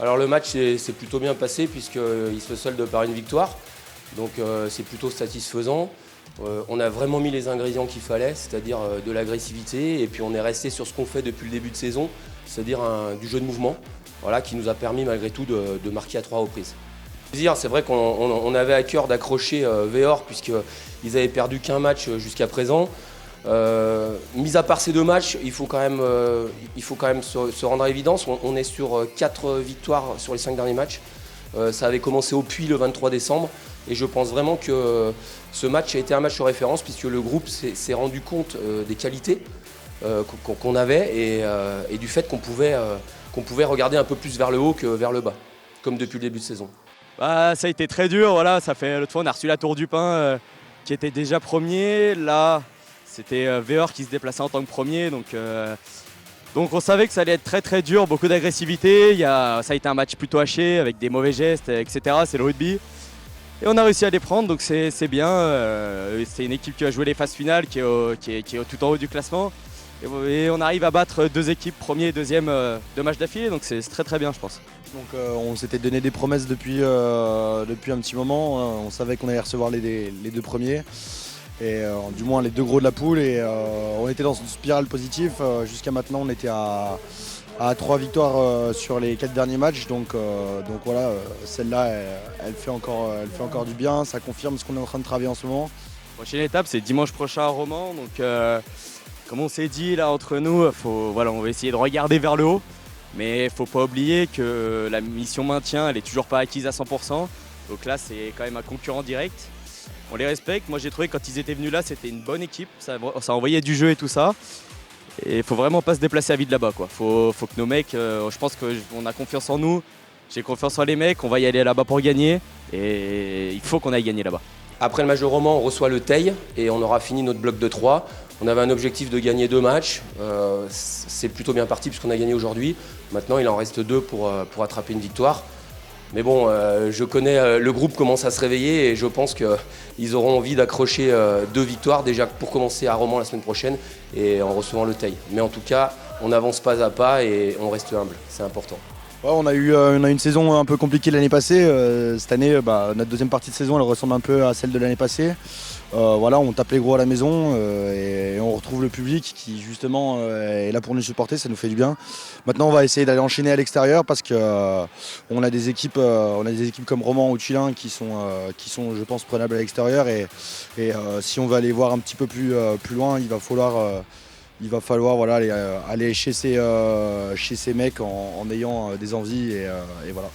Alors le match s'est plutôt bien passé puisqu'il se solde par une victoire. Donc c'est plutôt satisfaisant. On a vraiment mis les ingrédients qu'il fallait, c'est-à-dire de l'agressivité. Et puis on est resté sur ce qu'on fait depuis le début de saison, c'est-à-dire du jeu de mouvement, voilà, qui nous a permis malgré tout de marquer à 3 reprises. C'est vrai qu'on avait à cœur d'accrocher Véor puisqu'ils avaient perdu qu'un match jusqu'à présent. Mis à part ces 2 matchs, il faut quand même se rendre à l'évidence. On est sur 4 victoires sur les 5 derniers matchs. Ça avait commencé au Puy le 23 décembre et je pense vraiment que ce match a été un match de référence puisque le groupe s'est rendu compte des qualités qu'on avait et du fait qu'on pouvait regarder un peu plus vers le haut que vers le bas, comme depuis le début de saison. Bah, ça a été très dur, voilà. Ça fait l'autre fois on a reçu la Tour du Pin qui était déjà premier. Là, c'était Véor qui se déplaçait en tant que premier, donc on savait que ça allait être très très dur, beaucoup d'agressivité. Ça a été un match plutôt haché avec des mauvais gestes, etc. C'est le rugby. Et on a réussi à les prendre, donc c'est bien. C'est une équipe qui va jouer les phases finales, qui est tout en haut du classement. Et on arrive à battre 2 équipes, premier et deuxième, 2 matchs d'affilée, donc c'est très très bien je pense. Donc on s'était donné des promesses depuis un petit moment. On savait qu'on allait recevoir les 2 premiers, et du moins les 2 gros de la poule. Et on était dans une spirale positive. Jusqu'à maintenant, on était à 3 victoires sur les 4 derniers matchs. Donc voilà, celle-là, elle fait encore du bien. Ça confirme ce qu'on est en train de travailler en ce moment. La prochaine étape, c'est dimanche prochain à Romans. Donc comme on s'est dit là entre nous, on va essayer de regarder vers le haut. Mais il ne faut pas oublier que la mission maintien, elle n'est toujours pas acquise à 100%. Donc là, c'est quand même un concurrent direct. On les respecte. Moi, j'ai trouvé que quand ils étaient venus là, c'était une bonne équipe. Ça envoyait du jeu et tout ça. Et il ne faut vraiment pas se déplacer à vide là-bas, quoi. Faut que nos mecs, je pense qu'on a confiance en nous. J'ai confiance en les mecs. On va y aller là-bas pour gagner. Et il faut qu'on aille gagner là-bas. Après le match de Romans, on reçoit le Teil et on aura fini notre bloc de 3. On avait un objectif de gagner 2 matchs. C'est plutôt bien parti puisqu'on a gagné aujourd'hui. Maintenant, il en reste 2 pour attraper une victoire. Mais bon, je connais le groupe commence à se réveiller et je pense qu'ils auront envie d'accrocher 2 victoires déjà pour commencer à Romans la semaine prochaine et en recevant le Teil. Mais en tout cas, on avance pas à pas et on reste humble. C'est important. Ouais, on a eu une saison un peu compliquée l'année passée. Cette année, notre deuxième partie de saison, elle ressemble un peu à celle de l'année passée. Voilà, on tape les gros à la maison et on retrouve le public qui justement est là pour nous supporter, ça nous fait du bien. Maintenant, on va essayer d'aller enchaîner à l'extérieur parce que on a des équipes comme Romans ou Tullin qui sont, je pense, prenables à l'extérieur et si on veut aller voir un petit peu plus loin, il va falloir voilà, aller chez ces mecs en ayant des envies et voilà.